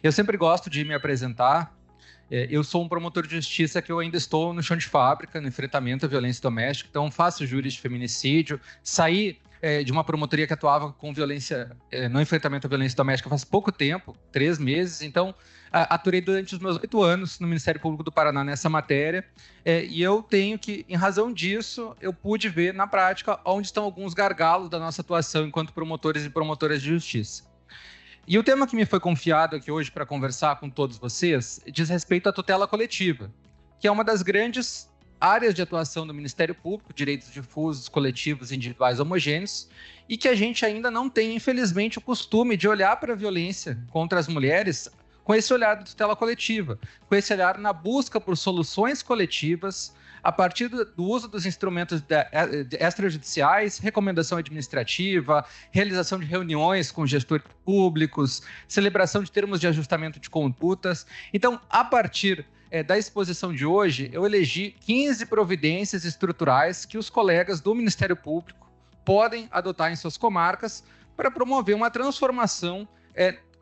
Eu sempre gosto de me apresentar. Eu sou um promotor de justiça que eu ainda estou no chão de fábrica, no enfrentamento à violência doméstica, então faço júri de feminicídio, saí de uma promotoria que atuava com violência, no enfrentamento à violência doméstica faz pouco tempo, 3 meses, então aturei durante os meus 8 anos no Ministério Público do Paraná nessa matéria, e eu tenho que, em razão disso, eu pude ver na prática onde estão alguns gargalos da nossa atuação enquanto promotores e promotoras de justiça. E o tema que me foi confiado aqui hoje para conversar com todos vocês diz respeito à tutela coletiva, que é uma das grandes áreas de atuação do Ministério Público, direitos difusos, coletivos e individuais homogêneos, e que a gente ainda não tem, infelizmente, o costume de olhar para a violência contra as mulheres com esse olhar da tutela coletiva, com esse olhar na busca por soluções coletivas, a partir do uso dos instrumentos extrajudiciais, recomendação administrativa, realização de reuniões com gestores públicos, celebração de termos de ajustamento de condutas. Então, a partir da exposição de hoje, eu elegi 15 providências estruturais que os colegas do Ministério Público podem adotar em suas comarcas para promover uma transformação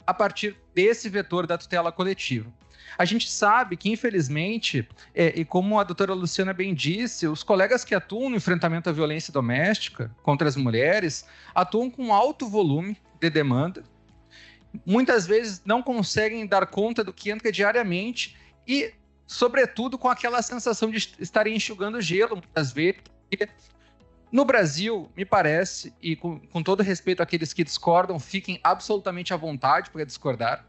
a partir desse vetor da tutela coletiva. A gente sabe que, infelizmente, e como a doutora Luciana bem disse, os colegas que atuam no enfrentamento à violência doméstica contra as mulheres atuam com alto volume de demanda, muitas vezes não conseguem dar conta do que entra diariamente e, sobretudo, com aquela sensação de estarem enxugando gelo, muitas vezes. No Brasil, me parece, e com todo respeito àqueles que discordam, fiquem absolutamente à vontade para discordar,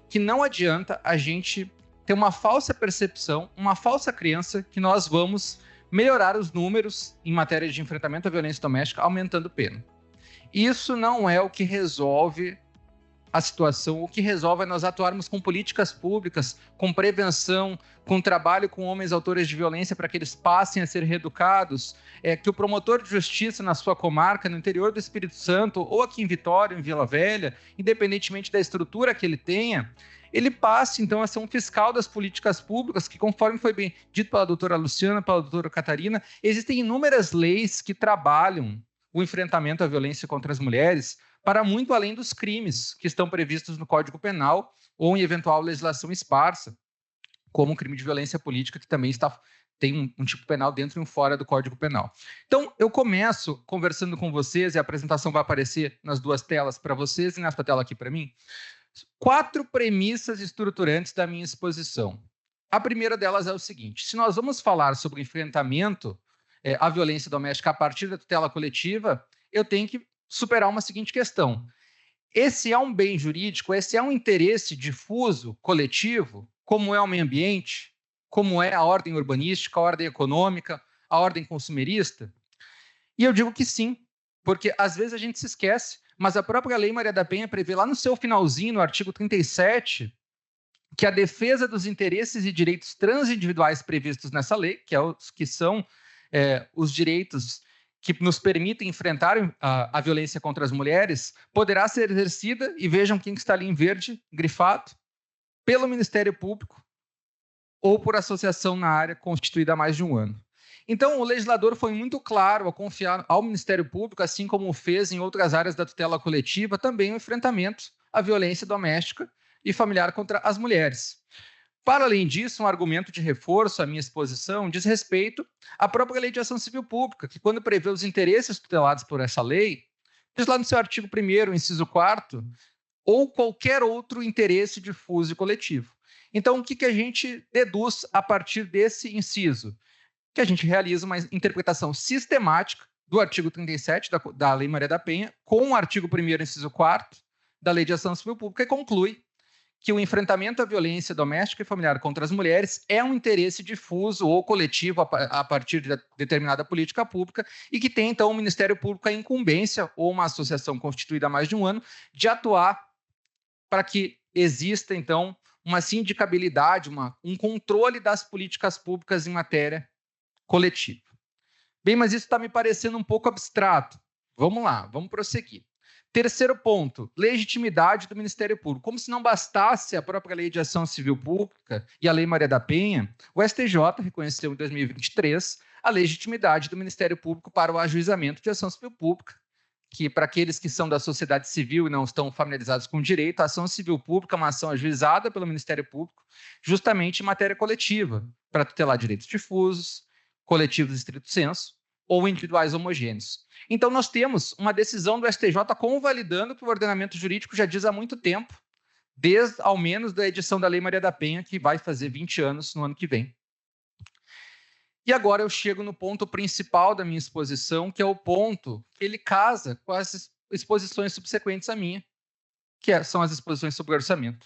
que não adianta a gente ter uma falsa percepção, uma falsa crença que nós vamos melhorar os números em matéria de enfrentamento à violência doméstica aumentando pena. Isso não é o que resolve a situação. O que resolve é nós atuarmos com políticas públicas, com prevenção, com trabalho com homens autores de violência para que eles passem a ser reeducados, que o promotor de justiça na sua comarca, no interior do Espírito Santo, ou aqui em Vitória, em Vila Velha, independentemente da estrutura que ele tenha, ele passe, então, a ser um fiscal das políticas públicas, que, conforme foi bem dito pela doutora Luciana, pela doutora Catarina, existem inúmeras leis que trabalham o enfrentamento à violência contra as mulheres para muito além dos crimes que estão previstos no Código Penal ou em eventual legislação esparsa, como o crime de violência política, que também tem um tipo penal dentro e um fora do Código Penal. Então, eu começo conversando com vocês, e a apresentação vai aparecer nas 2 telas para vocês e nessa tela aqui para mim, 4 premissas estruturantes da minha exposição. A primeira delas é o seguinte: se nós vamos falar sobre enfrentamento à violência doméstica a partir da tutela coletiva, eu tenho que superar uma seguinte questão. Esse é um bem jurídico, esse é um interesse difuso, coletivo, como é o meio ambiente, como é a ordem urbanística, a ordem econômica, a ordem consumerista? E eu digo que sim, porque às vezes a gente se esquece, mas a própria Lei Maria da Penha prevê lá no seu finalzinho, no artigo 37, que a defesa dos interesses e direitos transindividuais previstos nessa lei, que são os direitos que nos permitem enfrentar a violência contra as mulheres, poderá ser exercida, e vejam quem está ali em verde, grifado, pelo Ministério Público ou por associação na área constituída há mais de 1 ano. Então, o legislador foi muito claro ao confiar ao Ministério Público, assim como fez em outras áreas da tutela coletiva, também o enfrentamento à violência doméstica e familiar contra as mulheres. Para além disso, um argumento de reforço à minha exposição diz respeito à própria Lei de Ação Civil Pública, que, quando prevê os interesses tutelados por essa lei, diz lá no seu artigo 1º, inciso 4º, ou qualquer outro interesse difuso e coletivo. Então, o que a gente deduz a partir desse inciso? Que a gente realiza uma interpretação sistemática do artigo 37 da Lei Maria da Penha com o artigo 1º, inciso 4º da Lei de Ação Civil Pública, e conclui que o enfrentamento à violência doméstica e familiar contra as mulheres é um interesse difuso ou coletivo a partir de determinada política pública, e que tem, então, o Ministério Público a incumbência, ou uma associação constituída há mais de 1 ano, de atuar para que exista, então, uma sindicabilidade, um controle das políticas públicas em matéria coletiva. Bem, mas isso está me parecendo um pouco abstrato. Vamos lá, vamos prosseguir. Terceiro ponto, legitimidade do Ministério Público. Como se não bastasse a própria Lei de Ação Civil Pública e a Lei Maria da Penha, o STJ reconheceu em 2023 a legitimidade do Ministério Público para o ajuizamento de ação civil pública, que, para aqueles que são da sociedade civil e não estão familiarizados com o direito, a ação civil pública é uma ação ajuizada pelo Ministério Público, justamente em matéria coletiva, para tutelar direitos difusos, coletivos estrito sensu, ou individuais homogêneos. Então, nós temos uma decisão do STJ convalidando que o ordenamento jurídico já diz há muito tempo, desde, ao menos, da edição da Lei Maria da Penha, que vai fazer 20 anos no ano que vem. E agora eu chego no ponto principal da minha exposição, que é o ponto que ele casa com as exposições subsequentes à minha, que são as exposições sobre orçamento.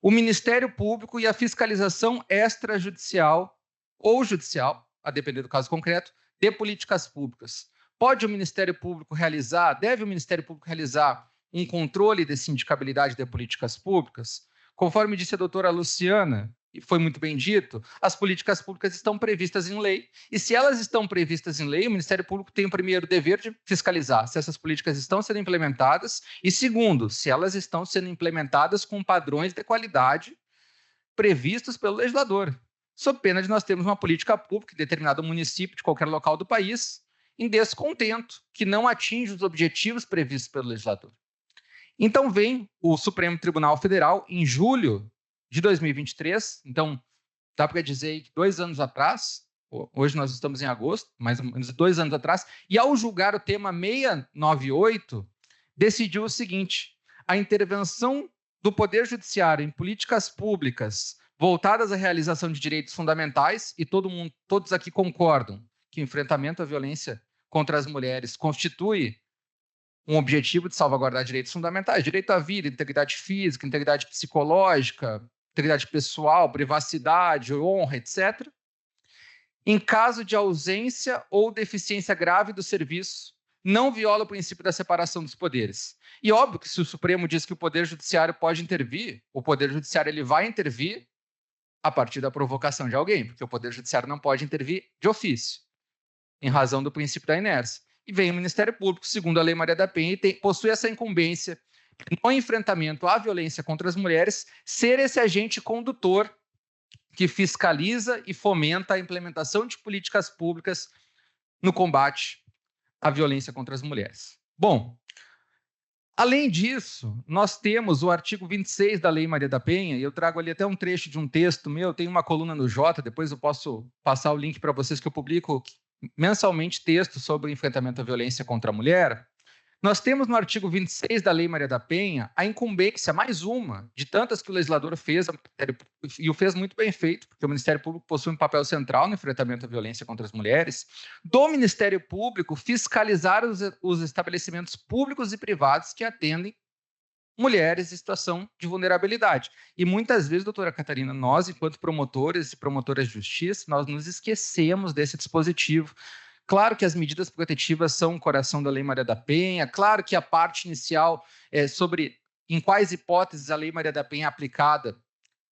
O Ministério Público e a fiscalização extrajudicial ou judicial, a depender do caso concreto, de políticas públicas. Deve o Ministério Público realizar um controle de sindicabilidade de políticas públicas? Conforme disse a doutora Luciana, e foi muito bem dito, as políticas públicas estão previstas em lei, e se elas estão previstas em lei, o Ministério Público tem o primeiro dever de fiscalizar se essas políticas estão sendo implementadas, e segundo, se elas estão sendo implementadas com padrões de qualidade previstos pelo legislador, sob pena de nós termos uma política pública em determinado município de qualquer local do país em descontento, que não atinge os objetivos previstos pelo legislador. Então vem o Supremo Tribunal Federal, em julho de 2023, então dá para dizer que 2 anos atrás, hoje nós estamos em agosto, mais ou menos 2 anos atrás, e ao julgar o tema 698, decidiu o seguinte: a intervenção do Poder Judiciário em políticas públicas voltadas à realização de direitos fundamentais, e todos aqui concordam que o enfrentamento à violência contra as mulheres constitui um objetivo de salvaguardar direitos fundamentais, direito à vida, integridade física, integridade psicológica, integridade pessoal, privacidade, honra, etc. Em caso de ausência ou deficiência grave do serviço, não viola o princípio da separação dos poderes. E óbvio que se o Supremo diz que o Poder Judiciário pode intervir, o Poder Judiciário ele vai intervir a partir da provocação de alguém, porque o Poder Judiciário não pode intervir de ofício, em razão do princípio da inércia. E vem o Ministério Público, segundo a Lei Maria da Penha, e possui essa incumbência no enfrentamento à violência contra as mulheres, ser esse agente condutor que fiscaliza e fomenta a implementação de políticas públicas no combate à violência contra as mulheres. Bom, além disso, nós temos o artigo 26 da Lei Maria da Penha, e eu trago ali até um trecho de um texto meu, tem uma coluna no Jota, depois eu posso passar o link para vocês, que eu publico mensalmente textos sobre o enfrentamento à violência contra a mulher. Nós temos no artigo 26 da Lei Maria da Penha a incumbência, mais uma, de tantas que o legislador fez, e o fez muito bem feito, porque o Ministério Público possui um papel central no enfrentamento à violência contra as mulheres, do Ministério Público fiscalizar os estabelecimentos públicos e privados que atendem mulheres em situação de vulnerabilidade. E muitas vezes, doutora Catarina, nós, enquanto promotores e promotoras de justiça, nós nos esquecemos desse dispositivo. Claro que as medidas protetivas são o coração da Lei Maria da Penha, claro que a parte inicial sobre em quais hipóteses a Lei Maria da Penha é aplicada,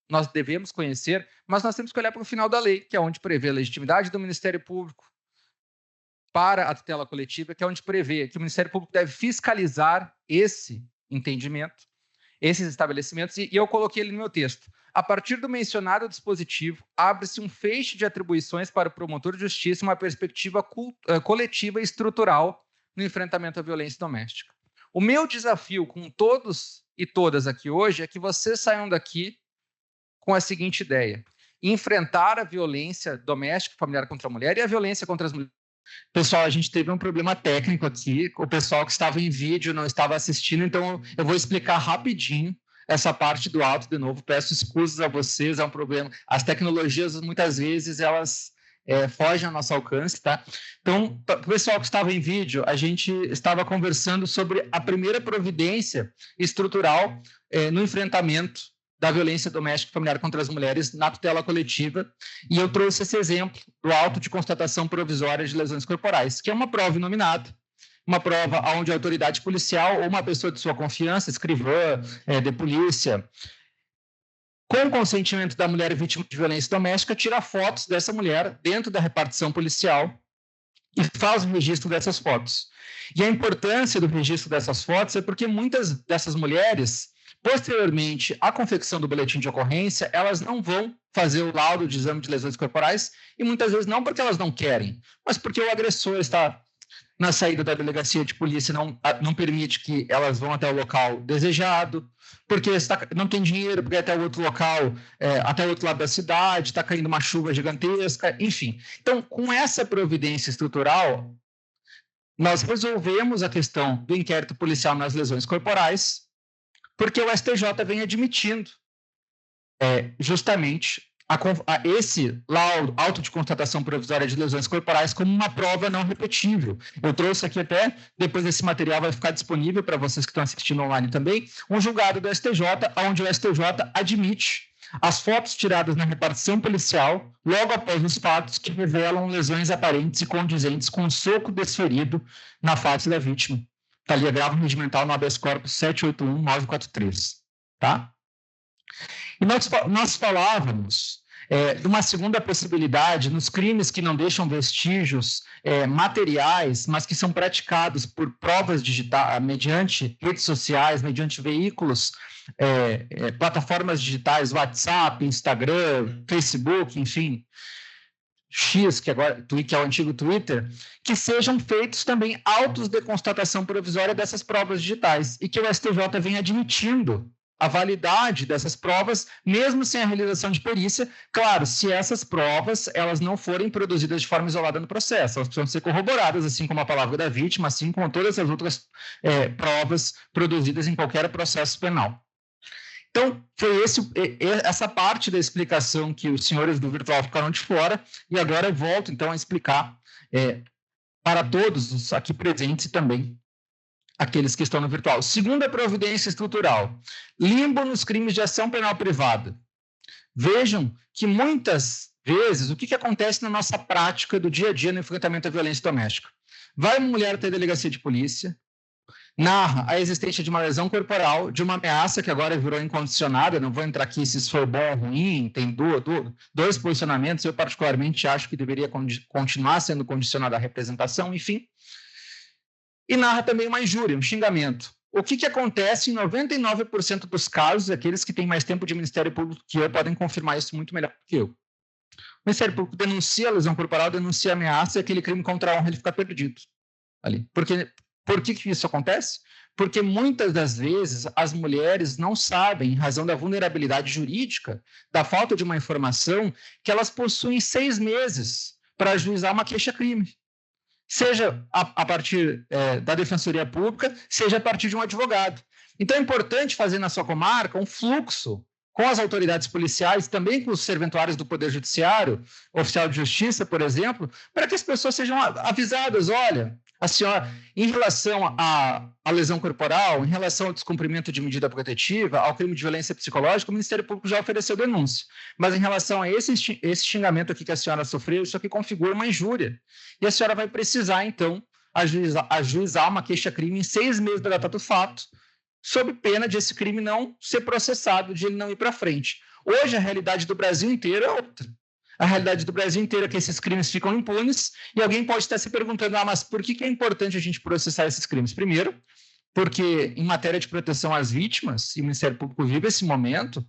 nós devemos conhecer, mas nós temos que olhar para o final da lei, que é onde prevê a legitimidade do Ministério Público para a tutela coletiva, que é onde prevê que o Ministério Público deve fiscalizar esse entendimento, esses estabelecimentos, e eu coloquei ele no meu texto. A partir do mencionado dispositivo, abre-se um feixe de atribuições para o promotor de justiça, uma perspectiva coletiva e estrutural no enfrentamento à violência doméstica. O meu desafio com todos e todas aqui hoje é que vocês saiam daqui com a seguinte ideia: enfrentar a violência doméstica familiar contra a mulher e a violência contra as mulheres. Pessoal, a gente teve um problema técnico aqui, o pessoal que estava em vídeo não estava assistindo, então eu vou explicar rapidinho essa parte do áudio de novo. Peço escusas a vocês, é um problema. As tecnologias, muitas vezes, elas fogem ao nosso alcance, tá? Então, para o pessoal que estava em vídeo, a gente estava conversando sobre a primeira providência estrutural no enfrentamento da violência doméstica familiar contra as mulheres na tutela coletiva, e eu trouxe esse exemplo do auto de constatação provisória de lesões corporais, que é uma prova inominada, uma prova onde a autoridade policial ou uma pessoa de sua confiança, escrivã de polícia, com consentimento da mulher vítima de violência doméstica, tira fotos dessa mulher dentro da repartição policial e faz o registro dessas fotos. E a importância do registro dessas fotos é porque muitas dessas mulheres, posteriormente à confecção do boletim de ocorrência, elas não vão fazer o laudo de exame de lesões corporais, e muitas vezes não porque elas não querem, mas porque o agressor está na saída da delegacia de polícia não permite que elas vão até o local desejado, porque não tem dinheiro para ir até o outro local, até o outro lado da cidade, está caindo uma chuva gigantesca, enfim. Então, com essa providência estrutural, nós resolvemos a questão do inquérito policial nas lesões corporais, porque o STJ vem admitindo justamente esse laudo, auto de constatação provisória de lesões corporais, como uma prova não repetível. Eu trouxe aqui até, depois desse material vai ficar disponível para vocês que estão assistindo online também, um julgado do STJ, onde o STJ admite as fotos tiradas na repartição policial logo após os fatos que revelam lesões aparentes e condizentes com um soco desferido na face da vítima. Está ali agravo regimental no habeas corpus 781-943. Tá? E nós falávamos de uma segunda possibilidade nos crimes que não deixam vestígios materiais, mas que são praticados por provas digitais, mediante redes sociais, mediante veículos, plataformas digitais, WhatsApp, Instagram, Facebook, enfim, X, que é o antigo Twitter, que sejam feitos também autos de constatação provisória dessas provas digitais e que o STJ vem admitindo a validade dessas provas, mesmo sem a realização de perícia, claro, se essas provas elas não forem produzidas de forma isolada no processo, elas precisam ser corroboradas, assim como a palavra da vítima, assim como todas as outras provas produzidas em qualquer processo penal. Então, foi essa parte da explicação que os senhores do virtual ficaram de fora, e agora eu volto, então, a explicar para todos os aqui presentes e também aqueles que estão no virtual. Segunda providência estrutural, limbo nos crimes de ação penal privada. Vejam que muitas vezes, o que acontece na nossa prática do dia a dia no enfrentamento à violência doméstica? Vai uma mulher até a delegacia de polícia, narra a existência de uma lesão corporal, de uma ameaça que agora virou incondicionada, não vou entrar aqui se isso foi bom ou ruim, tem dois posicionamentos, eu particularmente acho que deveria continuar sendo condicionada à representação, enfim, e narra também uma injúria, um xingamento. O que acontece em 99% dos casos, aqueles que têm mais tempo de Ministério Público que eu podem confirmar isso muito melhor que eu. O Ministério Público denuncia a lesão corporal, denuncia a ameaça e aquele crime contra a honra ele fica perdido ali. Por que isso acontece? Porque muitas das vezes as mulheres não sabem, em razão da vulnerabilidade jurídica, da falta de uma informação, que elas possuem 6 meses para ajuizar uma queixa-crime. Seja a partir da Defensoria Pública, seja a partir de um advogado. Então, é importante fazer na sua comarca um fluxo com as autoridades policiais, também com os serventuários do Poder Judiciário, oficial de justiça, por exemplo, para que as pessoas sejam avisadas, olha, a senhora, em relação à lesão corporal, em relação ao descumprimento de medida protetiva, ao crime de violência psicológica, o Ministério Público já ofereceu denúncia. Mas em relação a esse xingamento aqui que a senhora sofreu, isso aqui configura uma injúria. E a senhora vai precisar, então, ajuizar uma queixa-crime em 6 meses da data do fato, sob pena de esse crime não ser processado, de ele não ir para frente. Hoje, a realidade do Brasil inteiro é outra. A realidade do Brasil inteiro é que esses crimes ficam impunes e alguém pode estar se perguntando, mas por que é importante a gente processar esses crimes? Primeiro, porque em matéria de proteção às vítimas, e o Ministério Público vive esse momento,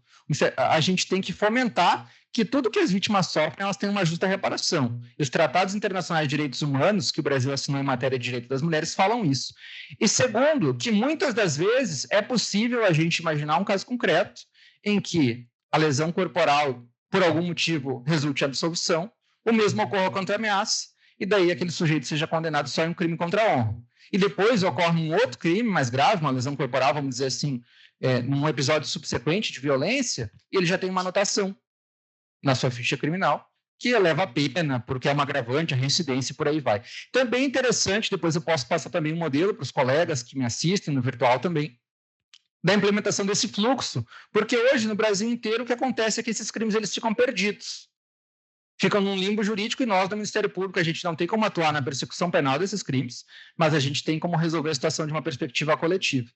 a gente tem que fomentar que tudo que as vítimas sofrem, elas têm uma justa reparação. E os tratados internacionais de direitos humanos, que o Brasil assinou em matéria de direito das mulheres, falam isso. E segundo, que muitas das vezes é possível a gente imaginar um caso concreto em que a lesão corporal, por algum motivo, resulte em absolvição, o mesmo ocorra contra a ameaça, e daí aquele sujeito seja condenado só em um crime contra a honra. E depois ocorre um outro crime mais grave, uma lesão corporal, vamos dizer assim, num episódio subsequente de violência, e ele já tem uma anotação na sua ficha criminal, que eleva a pena, porque é uma agravante, a reincidência e por aí vai. Então é bem interessante, depois eu posso passar também um modelo para os colegas que me assistem no virtual também, da implementação desse fluxo, porque hoje no Brasil inteiro o que acontece é que esses crimes eles ficam perdidos, ficam num limbo jurídico e nós do Ministério Público a gente não tem como atuar na persecução penal desses crimes, mas a gente tem como resolver a situação de uma perspectiva coletiva.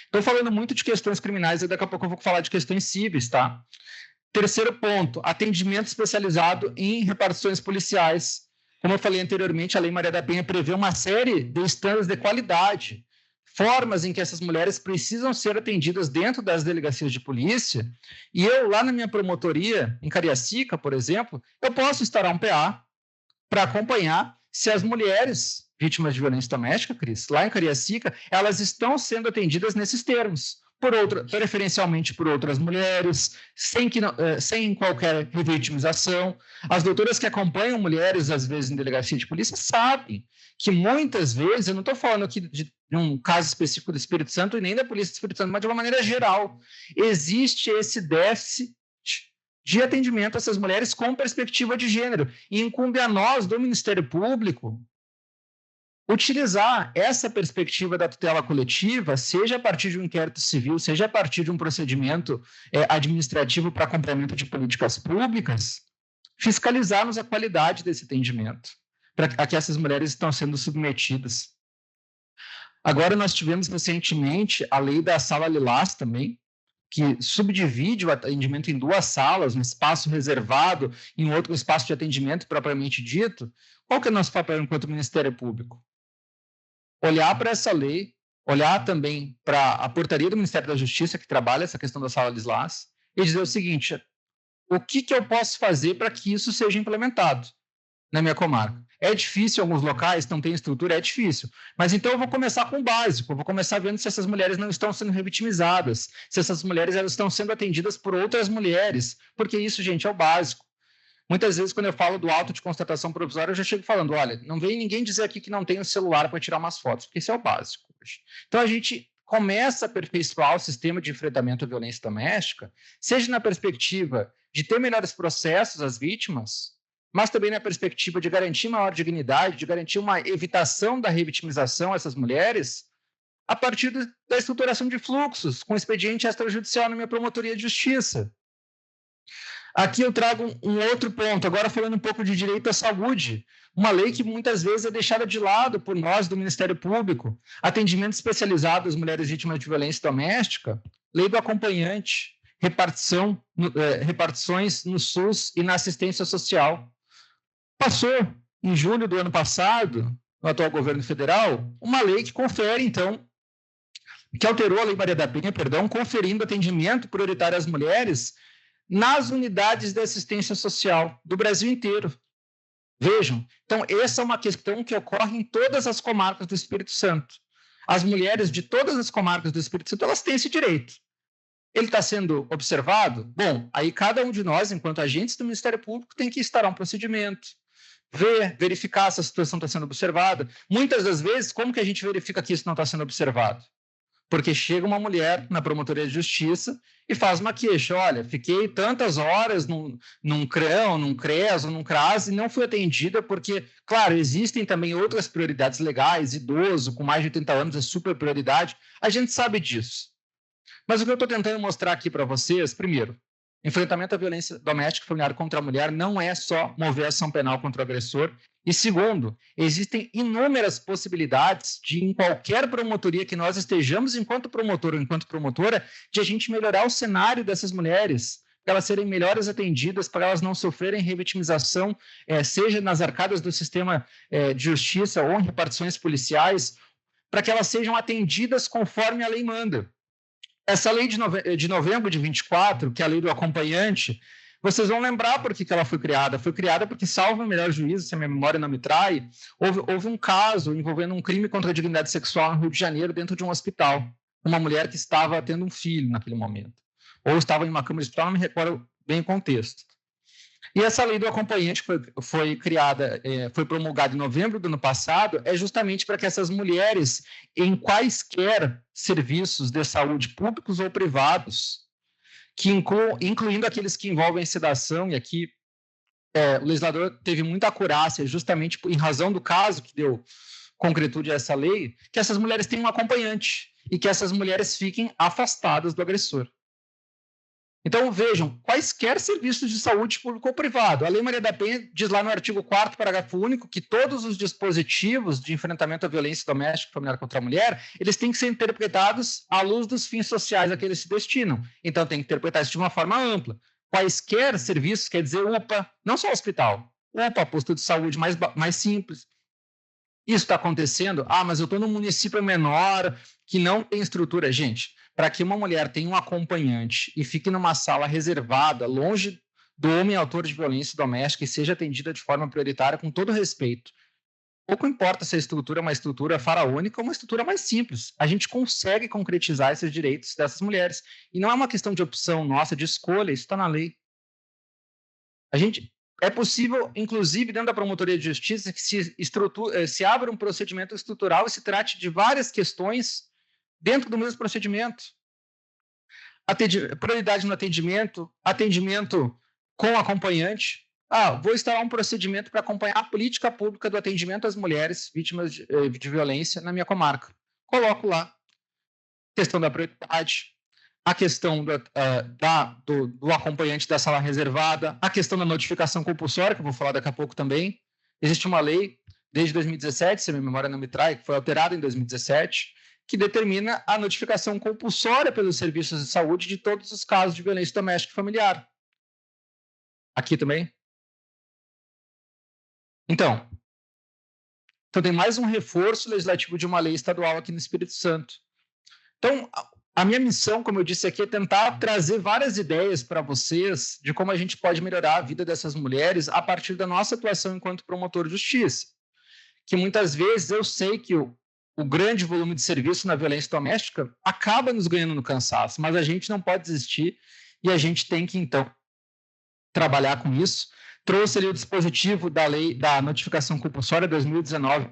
Estou falando muito de questões criminais e daqui a pouco eu vou falar de questões cíveis, tá? Terceiro ponto, atendimento especializado em repartições policiais. Como eu falei anteriormente, a Lei Maria da Penha prevê uma série de estándares de qualidade, formas em que essas mulheres precisam ser atendidas dentro das delegacias de polícia, e eu, lá na minha promotoria, em Cariacica, por exemplo, eu posso instaurar um PA para acompanhar se as mulheres vítimas de violência doméstica, Cris, lá em Cariacica, elas estão sendo atendidas nesses termos, preferencialmente por outras mulheres, sem qualquer revitimização. As doutoras que acompanham mulheres, às vezes, em delegacia de polícia, sabem que muitas vezes, eu não estou falando aqui de um caso específico do Espírito Santo e nem da Polícia do Espírito Santo, mas de uma maneira geral, existe esse déficit de atendimento a essas mulheres com perspectiva de gênero. E incumbe a nós, do Ministério Público, utilizar essa perspectiva da tutela coletiva, seja a partir de um inquérito civil, seja a partir de um procedimento administrativo para acompanhamento de políticas públicas, fiscalizarmos a qualidade desse atendimento a que essas mulheres estão sendo submetidas. Agora, nós tivemos recentemente a lei da Sala Lilás também, que subdivide o atendimento em 2 salas, um espaço reservado e um outro espaço de atendimento propriamente dito. Qual que é o nosso papel enquanto Ministério Público? Olhar para essa lei, olhar também para a portaria do Ministério da Justiça, que trabalha essa questão da Sala Lilás, e dizer o seguinte: o que eu posso fazer para que isso seja implementado na minha comarca? É difícil em alguns locais, não tem estrutura, é difícil. Mas então eu vou começar com o básico, eu vou começar vendo se essas mulheres não estão sendo revitimizadas, se essas mulheres elas estão sendo atendidas por outras mulheres, porque isso, gente, é o básico. Muitas vezes, quando eu falo do auto de constatação provisória, eu já chego falando, olha, não vem ninguém dizer aqui que não tem um celular para tirar umas fotos, porque isso é o básico. Então, a gente começa a aperfeiçoar o sistema de enfrentamento à violência doméstica, seja na perspectiva de ter melhores processos às vítimas, mas também na perspectiva de garantir maior dignidade, de garantir uma evitação da revitimização a essas mulheres, a partir da estruturação de fluxos, com expediente extrajudicial na minha promotoria de justiça. Aqui eu trago um outro ponto, agora falando um pouco de direito à saúde, uma lei que muitas vezes é deixada de lado por nós do Ministério Público, atendimento especializado às mulheres vítimas de violência doméstica, lei do acompanhante, repartições no SUS e na assistência social. Passou, em julho do ano passado, no atual governo federal, uma lei que confere, então, que alterou a Lei Maria da Penha, conferindo atendimento prioritário às mulheres nas unidades de assistência social do Brasil inteiro. Vejam, então, essa é uma questão que ocorre em todas as comarcas do Espírito Santo. As mulheres de todas as comarcas do Espírito Santo, elas têm esse direito. Ele está sendo observado? Bom, aí cada um de nós, enquanto agentes do Ministério Público, tem que instaurar um procedimento, verificar se a situação está sendo observada. Muitas das vezes, como que a gente verifica que isso não está sendo observado? Porque chega uma mulher na promotoria de justiça e faz uma queixa. Olha, fiquei tantas horas num CRAM, num CREAS ou num CRAS e não fui atendida porque, claro, existem também outras prioridades legais, idoso com mais de 80 anos é super prioridade, a gente sabe disso. Mas o que eu estou tentando mostrar aqui para vocês, primeiro, enfrentamento à violência doméstica e familiar contra a mulher não é só mover ação penal contra o agressor. E segundo, existem inúmeras possibilidades de, em qualquer promotoria que nós estejamos, enquanto promotor ou enquanto promotora, de a gente melhorar o cenário dessas mulheres, para elas serem melhores atendidas, para elas não sofrerem revitimização, seja nas arcadas do sistema de justiça ou em repartições policiais, para que elas sejam atendidas conforme a lei manda. Essa lei de novembro de 24, que é a lei do acompanhante, vocês vão lembrar por que ela foi criada. Foi criada porque, salvo o melhor juízo, se a minha memória não me trai, houve um caso envolvendo um crime contra a dignidade sexual no Rio de Janeiro, dentro de um hospital. Uma mulher que estava tendo um filho naquele momento. Ou estava em uma cama de hospital, não me recordo bem o contexto. E essa lei do acompanhante foi criada, foi promulgada em novembro do ano passado, é justamente para que essas mulheres, em quaisquer serviços de saúde públicos ou privados, que incluindo aqueles que envolvem sedação, e aqui o legislador teve muita acurácia, justamente em razão do caso que deu concretude a essa lei, que essas mulheres tenham um acompanhante e que essas mulheres fiquem afastadas do agressor. Então, vejam, quaisquer serviços de saúde público ou privado. A Lei Maria da Penha diz lá no artigo 4º, parágrafo único, que todos os dispositivos de enfrentamento à violência doméstica e familiar contra a mulher, eles têm que ser interpretados à luz dos fins sociais a que eles se destinam. Então, tem que interpretar isso de uma forma ampla. Quaisquer serviços, quer dizer UPA, não só hospital, UPA, posto de saúde mais simples. Isso está acontecendo? Mas eu estou num município menor, que não tem estrutura. Gente, para que uma mulher tenha um acompanhante e fique numa sala reservada, longe do homem autor de violência doméstica e seja atendida de forma prioritária, com todo respeito, pouco importa se a estrutura é uma estrutura faraônica ou uma estrutura mais simples. A gente consegue concretizar esses direitos dessas mulheres. E não é uma questão de opção nossa, de escolha, isso está na lei. É possível, inclusive, dentro da promotoria de justiça, que se abra um procedimento estrutural e se trate de várias questões dentro do mesmo procedimento. Prioridade no atendimento, atendimento com acompanhante. Vou instalar um procedimento para acompanhar a política pública do atendimento às mulheres vítimas de violência na minha comarca. Coloco lá. Questão da prioridade, a questão do acompanhante da sala reservada, a questão da notificação compulsória, que eu vou falar daqui a pouco também. Existe uma lei, desde 2017, se a minha memória não me trai, que foi alterada em 2017, que determina a notificação compulsória pelos serviços de saúde de todos os casos de violência doméstica e familiar. Aqui também. Então tem mais um reforço legislativo de uma lei estadual aqui no Espírito Santo. Então, a minha missão, como eu disse aqui, é tentar trazer várias ideias para vocês de como a gente pode melhorar a vida dessas mulheres a partir da nossa atuação enquanto promotor de justiça. Que muitas vezes eu sei que o grande volume de serviço na violência doméstica acaba nos ganhando no cansaço, mas a gente não pode desistir e a gente tem que, então, trabalhar com isso. Trouxe ali o dispositivo da lei da notificação compulsória 2019,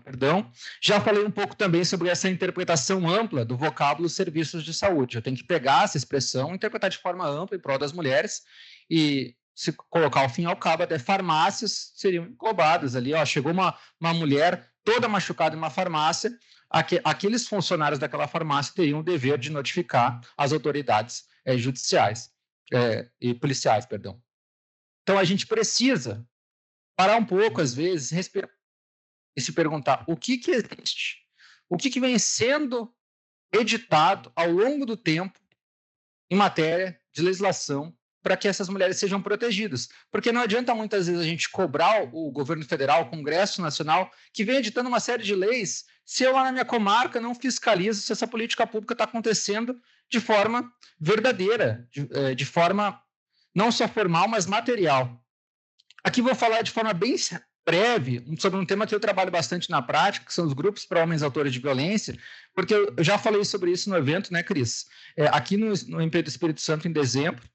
Já falei um pouco também sobre essa interpretação ampla do vocábulo serviços de saúde. Eu tenho que pegar essa expressão, interpretar de forma ampla em prol das mulheres e, se colocar ao fim e ao cabo, até farmácias seriam englobadas ali. Chegou uma mulher toda machucada em uma farmácia, aqueles funcionários daquela farmácia teriam o dever de notificar as autoridades judiciais e policiais, Então, a gente precisa parar um pouco, às vezes, respirar e se perguntar o que existe, o que vem sendo editado ao longo do tempo em matéria de legislação para que essas mulheres sejam protegidas. Porque não adianta, muitas vezes, a gente cobrar o governo federal, o Congresso Nacional, que vem editando uma série de leis, se eu lá na minha comarca não fiscalizo se essa política pública está acontecendo de forma verdadeira, de forma não só formal, mas material. Aqui vou falar de forma bem breve sobre um tema que eu trabalho bastante na prática, que são os grupos para homens autores de violência, porque eu já falei sobre isso no evento, né, Cris? Aqui no MP do Espírito Santo, em dezembro.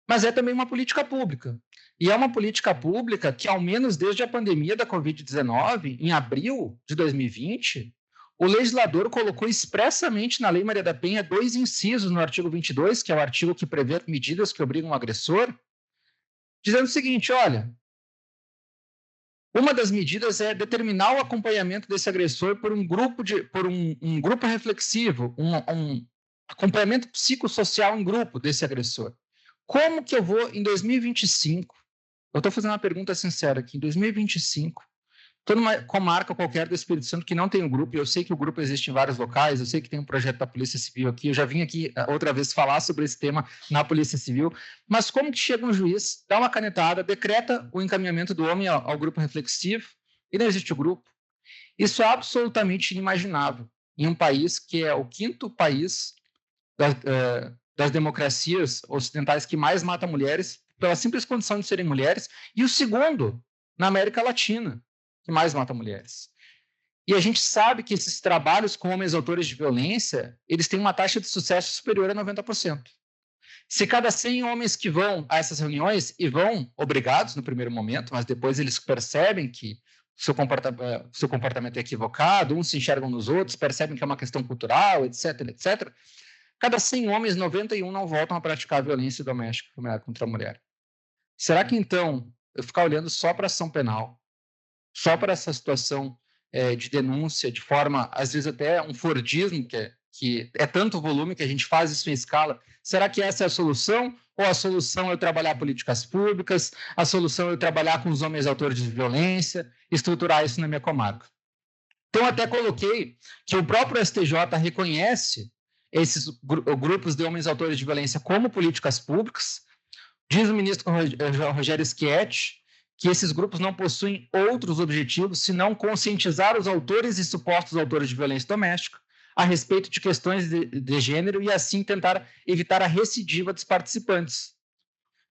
Mas é também uma política pública. E é uma política pública que, ao menos desde a pandemia da Covid-19, em abril de 2020, o legislador colocou expressamente na Lei Maria da Penha 2 incisos no artigo 22, que é o artigo que prevê medidas que obrigam o agressor, dizendo o seguinte: olha, uma das medidas é determinar o acompanhamento desse agressor por um grupo reflexivo, um acompanhamento psicossocial em grupo desse agressor. Como que eu vou, em 2025, eu estou fazendo uma pergunta sincera aqui, em 2025, estou numa comarca qualquer do Espírito Santo que não tem um grupo, eu sei que o grupo existe em vários locais, eu sei que tem um projeto da Polícia Civil aqui, eu já vim aqui outra vez falar sobre esse tema na Polícia Civil, mas como que chega um juiz, dá uma canetada, decreta o encaminhamento do homem ao grupo reflexivo e não existe o grupo? Isso é absolutamente inimaginável em um país que é o 5º país das democracias ocidentais que mais mata mulheres pela simples condição de serem mulheres, e o 2º na América Latina que mais mata mulheres. E a gente sabe que esses trabalhos com homens autores de violência, eles têm uma taxa de sucesso superior a 90%. Se cada 100 homens que vão a essas reuniões, e vão obrigados no primeiro momento, mas depois eles percebem que seu comportamento é equivocado, uns se enxergam nos outros, percebem que é uma questão cultural, etc, etc, cada 100 homens, 91 não voltam a praticar violência doméstica contra a mulher. Será que, então, eu ficar olhando só para a ação penal, só para essa situação de denúncia, de forma, às vezes até um fordismo, que é tanto volume que a gente faz isso em escala, será que essa é a solução? Ou a solução é eu trabalhar políticas públicas, a solução é eu trabalhar com os homens autores de violência, estruturar isso na minha comarca? Então, até coloquei que o próprio STJ reconhece esses grupos de homens autores de violência como políticas públicas. Diz o ministro Rogério Schietti que esses grupos não possuem outros objetivos senão conscientizar os autores e supostos autores de violência doméstica a respeito de questões de gênero e, assim, tentar evitar a recidiva dos participantes.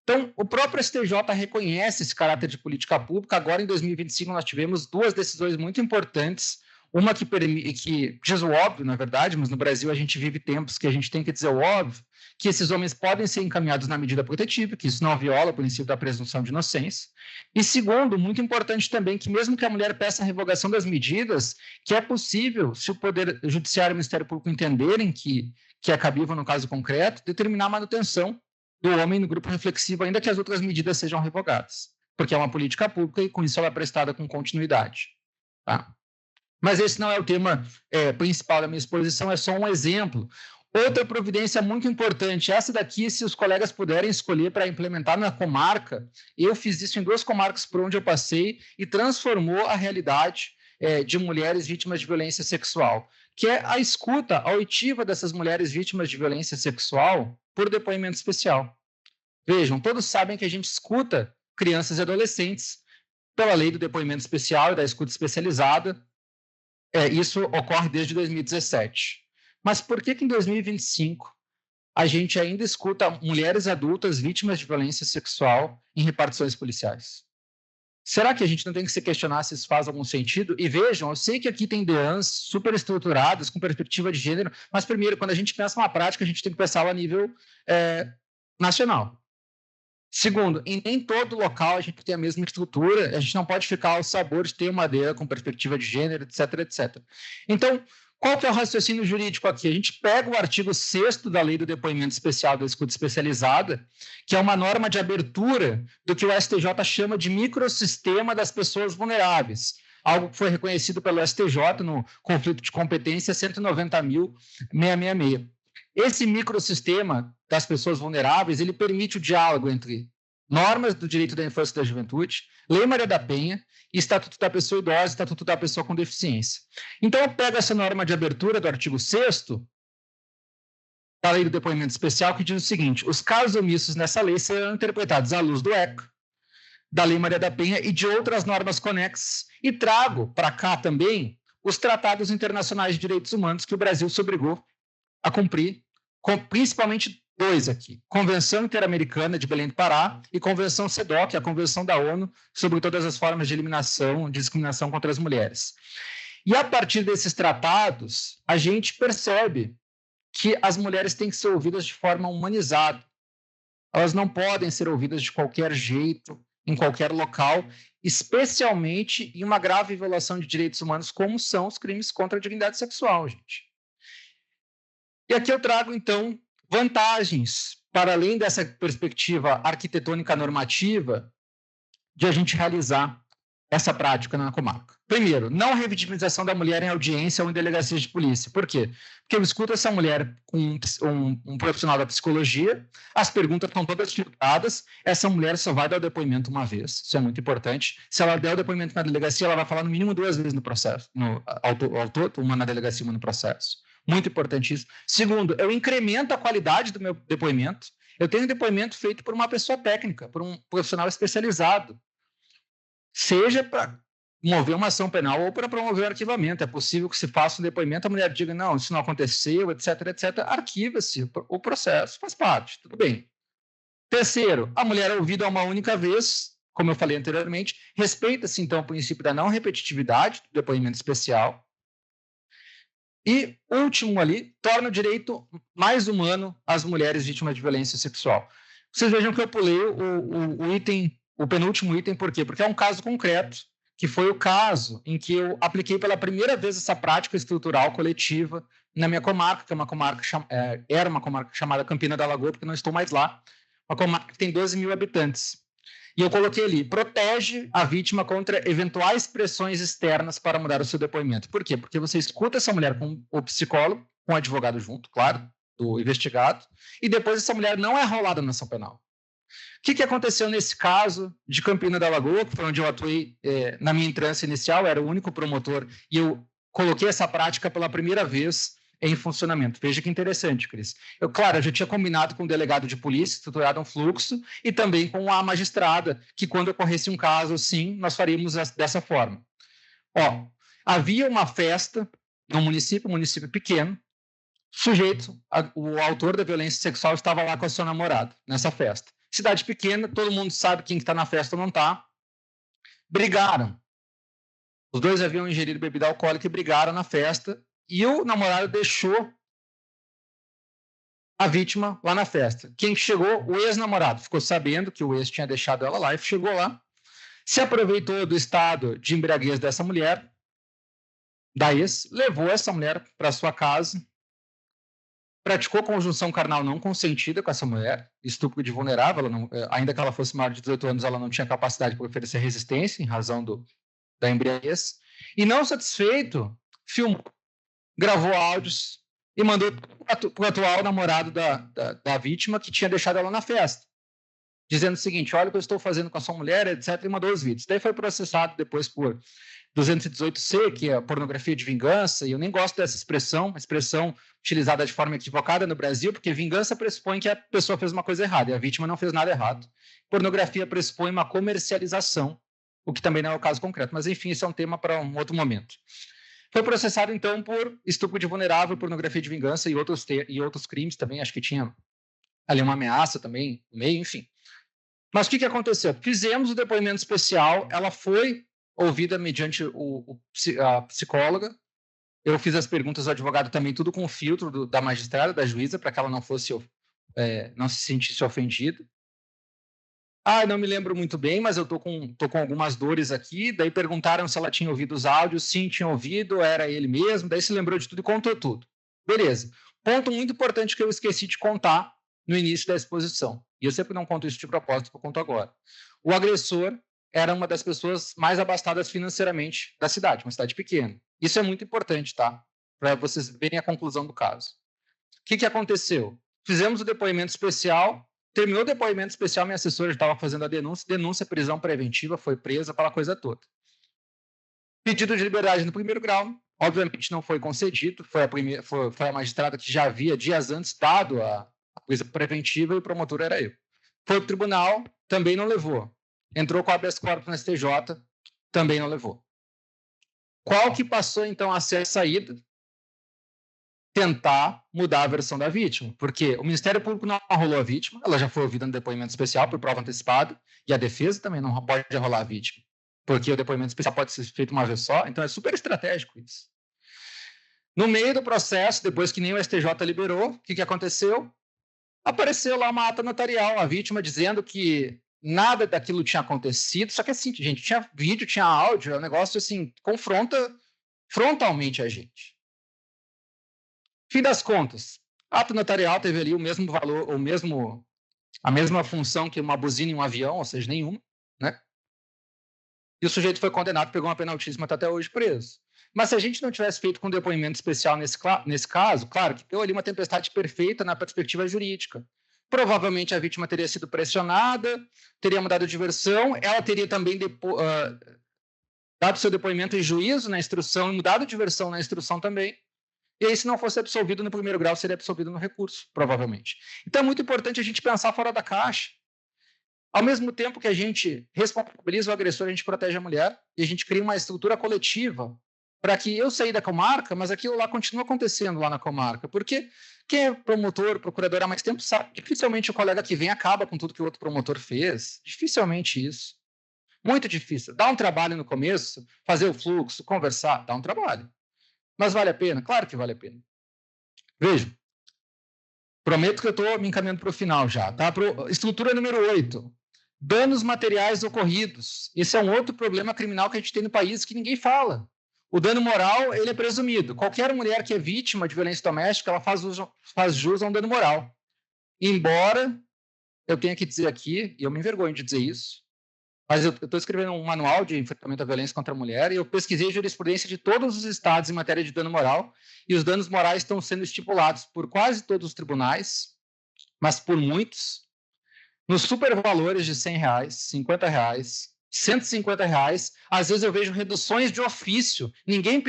Então, o próprio STJ reconhece esse caráter de política pública. Agora, em 2025, nós tivemos duas decisões muito importantes. Uma que diz o óbvio, na verdade, mas no Brasil a gente vive tempos que a gente tem que dizer o óbvio, que esses homens podem ser encaminhados na medida protetiva, que isso não viola o princípio da presunção de inocência. E segundo, muito importante também, que mesmo que a mulher peça a revogação das medidas, que é possível, se o Poder Judiciário e o Ministério Público entenderem que é cabível no caso concreto, determinar a manutenção do homem no grupo reflexivo, ainda que as outras medidas sejam revogadas, porque é uma política pública e com isso ela é prestada com continuidade. Tá? Mas esse não é o tema principal da minha exposição, é só um exemplo. Outra providência muito importante, essa daqui, se os colegas puderem escolher para implementar na comarca, eu fiz isso em 2 comarcas por onde eu passei e transformou a realidade de mulheres vítimas de violência sexual, que é a escuta auditiva dessas mulheres vítimas de violência sexual por depoimento especial. Vejam, todos sabem que a gente escuta crianças e adolescentes pela lei do depoimento especial e da escuta especializada. Isso ocorre desde 2017. Mas por que em 2025 a gente ainda escuta mulheres adultas vítimas de violência sexual em repartições policiais? Será que a gente não tem que se questionar se isso faz algum sentido? E vejam, eu sei que aqui tem DEANs super estruturadas, com perspectiva de gênero, mas primeiro, quando a gente pensa numa prática, a gente tem que pensar a nível nacional. Segundo, em nem todo local a gente tem a mesma estrutura, a gente não pode ficar ao sabor de ter uma DEA com perspectiva de gênero, etc, etc. Então, qual que é o raciocínio jurídico aqui? A gente pega o artigo 6º da Lei do Depoimento Especial da Escuta Especializada, que é uma norma de abertura do que o STJ chama de microsistema das pessoas vulneráveis, algo que foi reconhecido pelo STJ no conflito de competência 190.666. Esse microsistema das pessoas vulneráveis, ele permite o diálogo entre normas do direito da infância e da juventude, Lei Maria da Penha, Estatuto da Pessoa Idosa e Estatuto da Pessoa com Deficiência. Então, eu pego essa norma de abertura do artigo 6º da Lei do Depoimento Especial, que diz o seguinte: os casos omissos nessa lei serão interpretados à luz do ECA, da Lei Maria da Penha e de outras normas conexas, e trago para cá também os tratados internacionais de direitos humanos que o Brasil se obrigou a cumprir, principalmente 2 aqui: Convenção Interamericana de Belém do Pará e Convenção CEDAW, a Convenção da ONU sobre todas as formas de eliminação de discriminação contra as mulheres. E a partir desses tratados, a gente percebe que as mulheres têm que ser ouvidas de forma humanizada. Elas não podem ser ouvidas de qualquer jeito, em qualquer local, especialmente em uma grave violação de direitos humanos, como são os crimes contra a dignidade sexual, gente. E aqui eu trago, então, vantagens, para além dessa perspectiva arquitetônica normativa, de a gente realizar essa prática na comarca. Primeiro, não revitimização da mulher em audiência ou em delegacias de polícia. Por quê? Porque eu escuto essa mulher com um profissional da psicologia, as perguntas estão todas filtradas, essa mulher só vai dar o depoimento uma vez, isso é muito importante. Se ela der o depoimento na delegacia, ela vai falar no mínimo 2 vezes no processo, ao todo, uma na delegacia, uma no processo. Muito importante isso. Segundo, eu incremento a qualidade do meu depoimento. Eu tenho um depoimento feito por uma pessoa técnica, por um profissional especializado, seja para mover uma ação penal ou para promover o arquivamento. É possível que se faça um depoimento, a mulher diga, não, isso não aconteceu, etc, etc. Arquiva-se o processo, faz parte, tudo bem. Terceiro, a mulher é ouvida uma única vez, como eu falei anteriormente, respeita-se, então, o princípio da não repetitividade do depoimento especial. E, último ali, torna o direito mais humano às mulheres vítimas de violência sexual. Vocês vejam que eu pulei o penúltimo item, por quê? Porque é um caso concreto, que foi o caso em que eu apliquei pela primeira vez essa prática estrutural coletiva na minha comarca, que é uma comarca, era uma comarca chamada Campina da Lagoa, porque não estou mais lá, uma comarca que tem 12 mil habitantes. E eu coloquei ali, protege a vítima contra eventuais pressões externas para mudar o seu depoimento. Por quê? Porque você escuta essa mulher com o psicólogo, com o advogado junto, claro, do investigado, e depois essa mulher não é rolada na ação penal. O que aconteceu nesse caso de Campina da Lagoa, que foi onde eu atuei na minha entrância inicial, era o único promotor, e eu coloquei essa prática pela primeira vez em funcionamento. Veja que interessante, Cris. Eu já tinha combinado com o delegado de polícia, estruturado um fluxo, e também com a magistrada, que quando ocorresse um caso assim, nós faríamos dessa forma. Havia uma festa no município, um município pequeno, o autor da violência sexual estava lá com a sua namorada, nessa festa. Cidade pequena, todo mundo sabe quem está na festa ou não está. Brigaram. Os dois haviam ingerido bebida alcoólica e brigaram na festa. E o namorado deixou a vítima lá na festa. Quem chegou? O ex-namorado. Ficou sabendo que o ex tinha deixado ela lá e chegou lá. Se aproveitou do estado de embriaguez dessa mulher, da ex, levou essa mulher para sua casa, praticou conjunção carnal não consentida com essa mulher, estupro de vulnerável, não, ainda que ela fosse maior de 18 anos, ela não tinha capacidade para oferecer resistência em razão da embriaguez. E não satisfeito, filmou, gravou áudios e mandou para o atual namorado da vítima que tinha deixado ela na festa, dizendo o seguinte: olha o que eu estou fazendo com a sua mulher, etc., e mandou os vídeos. Daí foi processado depois por 218C, que é a pornografia de vingança, e eu nem gosto dessa expressão, uma expressão utilizada de forma equivocada no Brasil, porque vingança pressupõe que a pessoa fez uma coisa errada, e a vítima não fez nada errado. Pornografia pressupõe uma comercialização, o que também não é o caso concreto, mas enfim, esse é um tema para um outro momento. Foi processado, então, por estupro de vulnerável, pornografia de vingança e outros crimes também, acho que tinha ali uma ameaça também no meio, enfim. Mas o que aconteceu? Fizemos o depoimento especial, ela foi ouvida mediante a psicóloga. Eu fiz as perguntas ao advogado também, tudo com o filtro da magistrada, da juíza, para que ela não se sentisse ofendida. Não me lembro muito bem, mas eu tô com algumas dores aqui. Daí perguntaram se ela tinha ouvido os áudios. Sim, tinha ouvido, era ele mesmo. Daí se lembrou de tudo e contou tudo. Beleza. Ponto muito importante que eu esqueci de contar no início da exposição. E eu sempre não conto isso de propósito, eu conto agora. O agressor era uma das pessoas mais abastadas financeiramente da cidade, uma cidade pequena. Isso é muito importante, tá? Para vocês verem a conclusão do caso. O que aconteceu? Fizemos o depoimento especial. Terminou o depoimento especial, minha assessora estava fazendo a denúncia, prisão preventiva, foi presa, aquela coisa toda. Pedido de liberdade no primeiro grau, obviamente não foi concedido, foi a magistrada que já havia, dias antes, dado a prisão preventiva e o promotor era eu. Foi para o tribunal, também não levou. Entrou com a habeas corpus no STJ, também não levou. Qual que passou, então, a ser a saída? Tentar mudar a versão da vítima, porque o Ministério Público não arrolou a vítima, ela já foi ouvida no depoimento especial por prova antecipada, e a defesa também não pode arrolar a vítima, porque o depoimento especial pode ser feito uma vez só, então é super estratégico isso. No meio do processo, depois que nem o STJ liberou, o que aconteceu? Apareceu lá uma ata notarial, a vítima dizendo que nada daquilo tinha acontecido, só que assim, gente, tinha vídeo, tinha áudio, é um negócio assim, confronta frontalmente a gente. Fim das contas, ato notarial teve ali o mesmo valor, a mesma função que uma buzina em um avião, ou seja, nenhuma, né? E o sujeito foi condenado, pegou uma pena altíssima, está até hoje preso. Mas se a gente não tivesse feito com depoimento especial nesse caso, claro que deu ali uma tempestade perfeita na perspectiva jurídica. Provavelmente a vítima teria sido pressionada, teria mudado de versão, ela teria também dado seu depoimento em juízo na instrução e mudado de versão na instrução também. E aí, se não fosse absolvido no primeiro grau, seria absolvido no recurso, provavelmente. Então, é muito importante a gente pensar fora da caixa. Ao mesmo tempo que a gente responsabiliza o agressor, a gente protege a mulher e a gente cria uma estrutura coletiva para que eu saia da comarca, mas aquilo lá continue acontecendo lá na comarca. Porque quem é promotor, procurador há mais tempo sabe, dificilmente o colega que vem acaba com tudo que o outro promotor fez. Dificilmente isso. Muito difícil. Dá um trabalho no começo, fazer o fluxo, conversar, dá um trabalho. Mas vale a pena? Claro que vale a pena. Veja, prometo que eu estou me encaminhando para o final já. Tá? Estrutura número 8. Danos materiais ocorridos. Esse é um outro problema criminal que a gente tem no país que ninguém fala. O dano moral, ele é presumido. Qualquer mulher que é vítima de violência doméstica, ela faz jus a um dano moral. Embora eu tenha que dizer aqui, e eu me envergonho de dizer isso, mas eu estou escrevendo um manual de enfrentamento à violência contra a mulher e eu pesquisei a jurisprudência de todos os estados em matéria de dano moral e os danos morais estão sendo estipulados por quase todos os tribunais, mas por muitos, nos supervalores de R$100, R$50, R$150. Às vezes eu vejo reduções de ofício.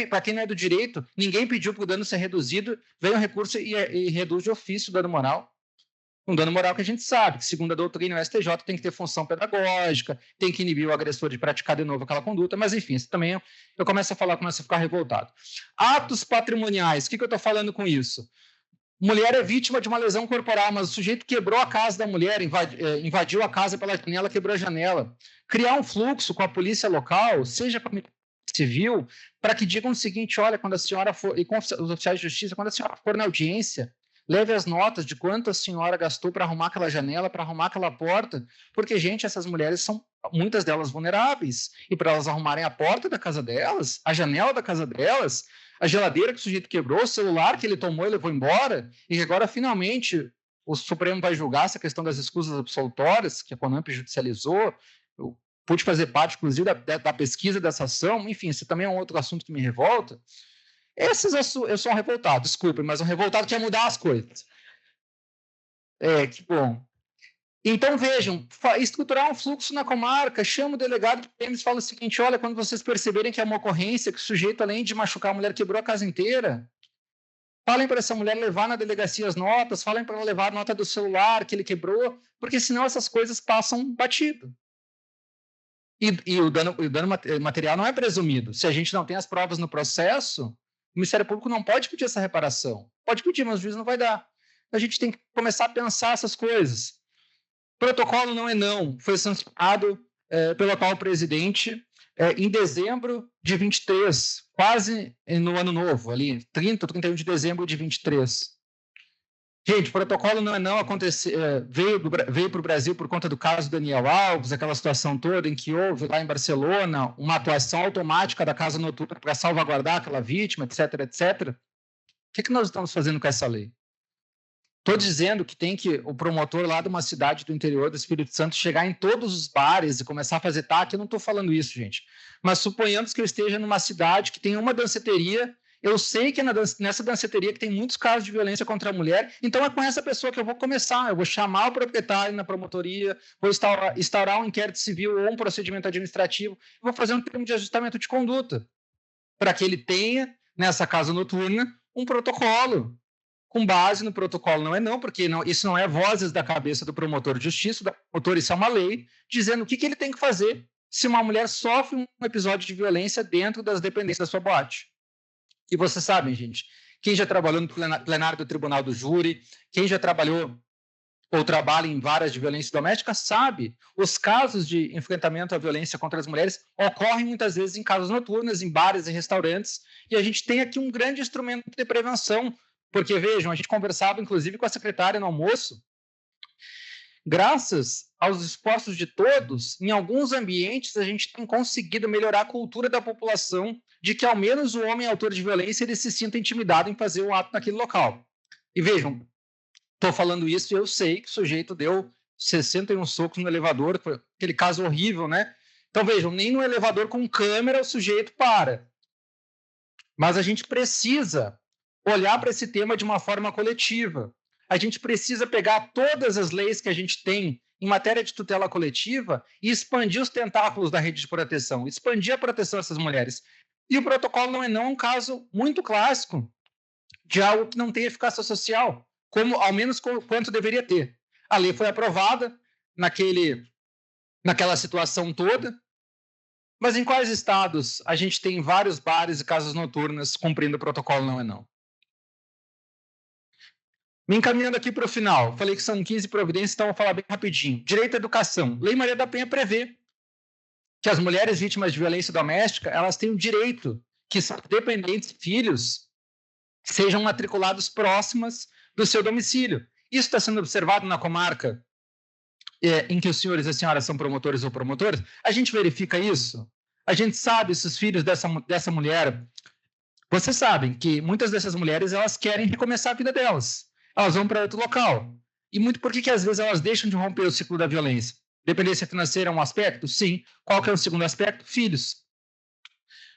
Para quem não é do direito, ninguém pediu para o dano ser reduzido, vem o recurso e reduz de ofício o dano moral. Um dano moral que a gente sabe, que segundo a doutrina, o STJ tem que ter função pedagógica, tem que inibir o agressor de praticar de novo aquela conduta, mas enfim, isso também eu começo a ficar revoltado. Atos patrimoniais, o que eu estou falando com isso? Mulher é vítima de uma lesão corporal, mas o sujeito quebrou a casa da mulher, invadiu a casa pela janela, quebrou a janela. Criar um fluxo com a polícia local, seja com a civil, para que digam o seguinte: olha, quando a senhora for, e com os oficiais de justiça, quando a senhora for na audiência, leve as notas de quanto a senhora gastou para arrumar aquela janela, para arrumar aquela porta, porque, gente, essas mulheres são, muitas delas, vulneráveis, e para elas arrumarem a porta da casa delas, a janela da casa delas, a geladeira que o sujeito quebrou, o celular que ele tomou e levou embora, e agora, finalmente, o Supremo vai julgar essa questão das escusas absolutórias, que a CONAMP judicializou. Eu pude fazer parte, inclusive, da pesquisa dessa ação. Enfim, esse também é um outro assunto que me revolta. Eu sou um revoltado, desculpe, mas um revoltado que quer mudar as coisas. Que bom. Então, vejam, estruturar um fluxo na comarca, chama o delegado e eles falam o seguinte: olha, quando vocês perceberem que é uma ocorrência, que o sujeito, além de machucar a mulher, quebrou a casa inteira, falem para essa mulher levar na delegacia as notas, falem para ela levar a nota do celular que ele quebrou, porque senão essas coisas passam batido. E o dano material não é presumido. Se a gente não tem as provas no processo, o Ministério Público não pode pedir essa reparação. Pode pedir, mas o juiz não vai dar. A gente tem que começar a pensar essas coisas. Protocolo não é não. Foi sancionado pelo atual presidente em dezembro de 23, quase no ano novo, ali, 30, 31 de dezembro de 23. Gente, o protocolo não é não, veio para o Brasil por conta do caso Daniel Alves, aquela situação toda em que houve lá em Barcelona uma atuação automática da casa noturna para salvaguardar aquela vítima, etc, etc. O que nós estamos fazendo com essa lei? Estou dizendo que tem que o promotor lá de uma cidade do interior do Espírito Santo chegar em todos os bares e começar a fazer TAC. Eu não estou falando isso, gente. Mas suponhamos que eu esteja numa cidade que tem uma danceteria. Eu sei que nessa danceteria que tem muitos casos de violência contra a mulher, então é com essa pessoa que eu vou começar. Eu vou chamar o proprietário na promotoria, vou instaurar um inquérito civil ou um procedimento administrativo, vou fazer um termo de ajustamento de conduta, para que ele tenha, nessa casa noturna, um protocolo. Com base no protocolo não é não, porque isso não é vozes da cabeça do promotor de justiça, do promotor, isso é uma lei, dizendo o que ele tem que fazer se uma mulher sofre um episódio de violência dentro das dependências da sua boate. E vocês sabem, gente, quem já trabalhou no plenário do Tribunal do Júri, quem já trabalhou ou trabalha em varas de violência doméstica, sabe, os casos de enfrentamento à violência contra as mulheres ocorrem muitas vezes em casas noturnas, em bares e restaurantes, e a gente tem aqui um grande instrumento de prevenção, porque, vejam, a gente conversava, inclusive, com a secretária no almoço, graças aos esforços de todos, em alguns ambientes a gente tem conseguido melhorar a cultura da população de que, ao menos, o homem autor de violência ele se sinta intimidado em fazer o ato naquele local. E vejam, estou falando isso e eu sei que o sujeito deu 61 socos no elevador, foi aquele caso horrível, né? Então, vejam, nem no elevador com câmera o sujeito para. Mas a gente precisa olhar para esse tema de uma forma coletiva. A gente precisa pegar todas as leis que a gente tem em matéria de tutela coletiva e expandir os tentáculos da rede de proteção, expandir a proteção dessas mulheres. E o protocolo não é não um caso muito clássico de algo que não tem eficácia social, como ao menos quanto deveria ter. A lei foi aprovada naquela situação toda, mas em quais estados a gente tem vários bares e casas noturnas cumprindo o protocolo não é não? Me encaminhando aqui para o final, falei que são 15 providências, então vou falar bem rapidinho. Direito à educação. Lei Maria da Penha prevê que as mulheres vítimas de violência doméstica, elas têm o direito que seus dependentes, filhos, sejam matriculados próximas do seu domicílio. Isso está sendo observado na comarca em que os senhores e as senhoras são promotores ou promotoras. A gente verifica isso. A gente sabe se os filhos dessa mulher... Vocês sabem que muitas dessas mulheres elas querem recomeçar a vida delas. Elas vão para outro local. E muito por que às vezes elas deixam de romper o ciclo da violência? Dependência financeira é um aspecto? Sim. Qual que é o segundo aspecto? Filhos.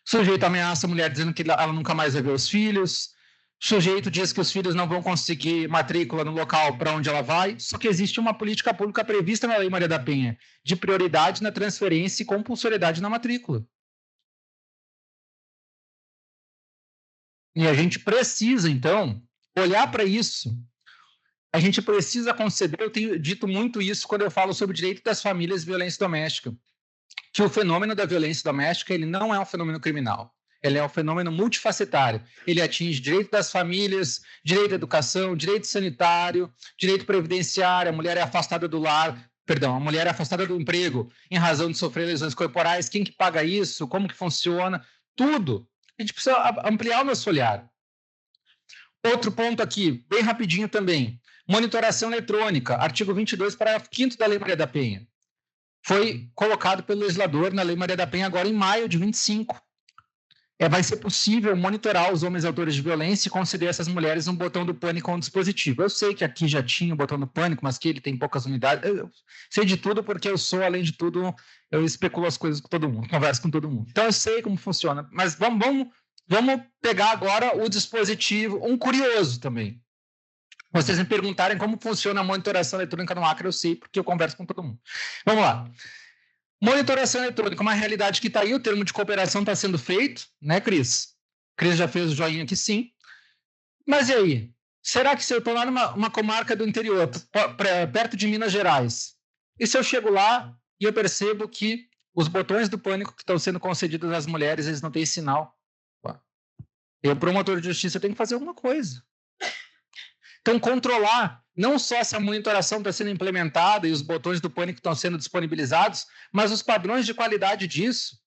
O sujeito ameaça a mulher dizendo que ela nunca mais vai ver os filhos. O sujeito diz que os filhos não vão conseguir matrícula no local para onde ela vai. Só que existe uma política pública prevista na Lei Maria da Penha de prioridade na transferência e compulsoriedade na matrícula. E a gente precisa, então, olhar para isso. A gente precisa conceber, eu tenho dito muito isso quando eu falo sobre o direito das famílias e violência doméstica, que o fenômeno da violência doméstica ele não é um fenômeno criminal. Ele é um fenômeno multifacetário. Ele atinge direito das famílias, direito à educação, direito sanitário, direito previdenciário, a mulher é afastada do lar, perdão, a mulher é afastada do emprego em razão de sofrer lesões corporais, quem que paga isso, como que funciona, tudo. A gente precisa ampliar o nosso olhar. Outro ponto aqui, bem rapidinho também, monitoração eletrônica, artigo 22, parágrafo 5º da Lei Maria da Penha. Foi colocado pelo legislador na Lei Maria da Penha agora em maio de 25. Vai ser possível monitorar os homens autores de violência e conceder a essas mulheres um botão do pânico ou um dispositivo. Eu sei que aqui já tinha o botão do pânico, mas que ele tem poucas unidades. Eu sei de tudo porque eu sou, além de tudo, eu especulo as coisas com todo mundo, converso com todo mundo. Então eu sei como funciona, mas vamos pegar agora o dispositivo, um curioso também. Vocês me perguntarem como funciona a monitoração eletrônica no Acre, eu sei porque eu converso com todo mundo. Vamos lá. Monitoração eletrônica, uma realidade que está aí, o termo de cooperação está sendo feito, né, Cris? Cris já fez o joinha aqui, sim. Mas e aí? Será que se eu estou lá numa comarca do interior, perto de Minas Gerais, e se eu chego lá e eu percebo que os botões do pânico que estão sendo concedidos às mulheres, eles não têm sinal? Eu, promotor de justiça, tenho que fazer alguma coisa. Então, controlar não só se a monitoração está sendo implementada e os botões do pânico estão sendo disponibilizados, mas os padrões de qualidade disso,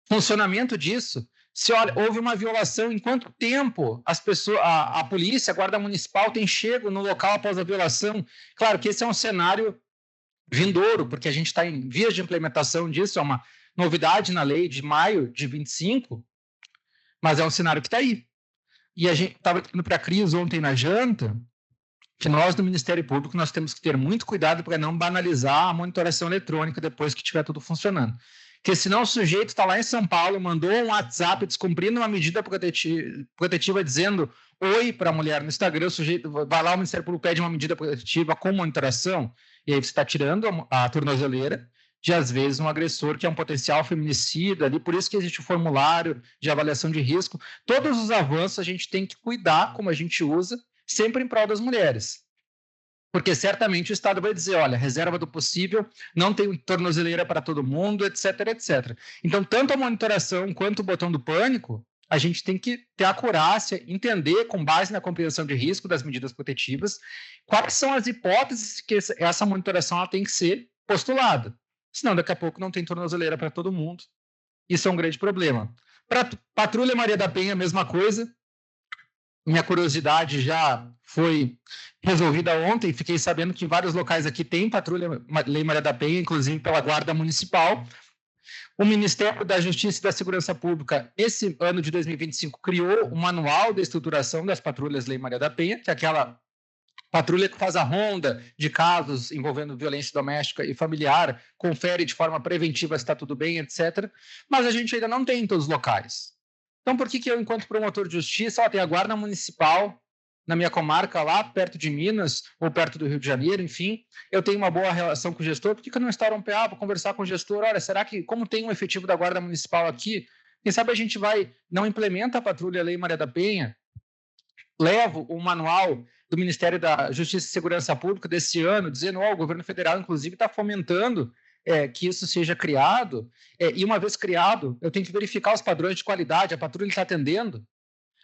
funcionamento disso. Se olha, houve uma violação, em quanto tempo a polícia, a guarda municipal tem chego no local após a violação? Claro que esse é um cenário vindouro, porque a gente está em vias de implementação disso, é uma novidade na lei de maio de 25, mas é um cenário que está aí. E a gente estava indo para a Cris ontem na janta, que nós do Ministério Público nós temos que ter muito cuidado para não banalizar a monitoração eletrônica depois que estiver tudo funcionando. Porque senão o sujeito está lá em São Paulo, mandou um WhatsApp descumprindo uma medida protetiva dizendo oi para a mulher no Instagram, o sujeito vai lá, o Ministério Público pede uma medida protetiva com monitoração, e aí você está tirando a tornozeleira de, às vezes, um agressor que é um potencial feminicida, ali, por isso que existe o formulário de avaliação de risco. Todos os avanços a gente tem que cuidar como a gente usa, sempre em prol das mulheres. Porque certamente o Estado vai dizer, olha, reserva do possível, não tem tornozeleira para todo mundo, etc, etc. Então, tanto a monitoração quanto o botão do pânico, a gente tem que ter a acurácia, entender, com base na compreensão de risco das medidas protetivas, quais são as hipóteses que essa monitoração ela tem que ser postulada. Senão, daqui a pouco, não tem tornozeleira para todo mundo. Isso é um grande problema. Para Patrulha Maria da Penha, a mesma coisa. Minha curiosidade já foi resolvida ontem. Fiquei sabendo que em vários locais aqui tem Patrulha Lei Maria da Penha, inclusive pela Guarda Municipal. O Ministério da Justiça e da Segurança Pública, esse ano de 2025, criou o Manual de Estruturação das Patrulhas Lei Maria da Penha, que é aquela patrulha que faz a ronda de casos envolvendo violência doméstica e familiar, confere de forma preventiva se está tudo bem, etc. Mas a gente ainda não tem em todos os locais. Então, por que eu, enquanto promotor de justiça, tenho a Guarda Municipal na minha comarca, lá perto de Minas, ou perto do Rio de Janeiro, enfim, eu tenho uma boa relação com o gestor, por que eu não instauro um PA para conversar com o gestor? Olha, será que, como tem um efetivo da Guarda Municipal aqui, quem sabe a gente não implementa a Patrulha Lei Maria da Penha, levo o manual do Ministério da Justiça e Segurança Pública desse ano, dizendo que o governo federal, inclusive, está fomentando que isso seja criado, e uma vez criado, eu tenho que verificar os padrões de qualidade, a patrulha está atendendo.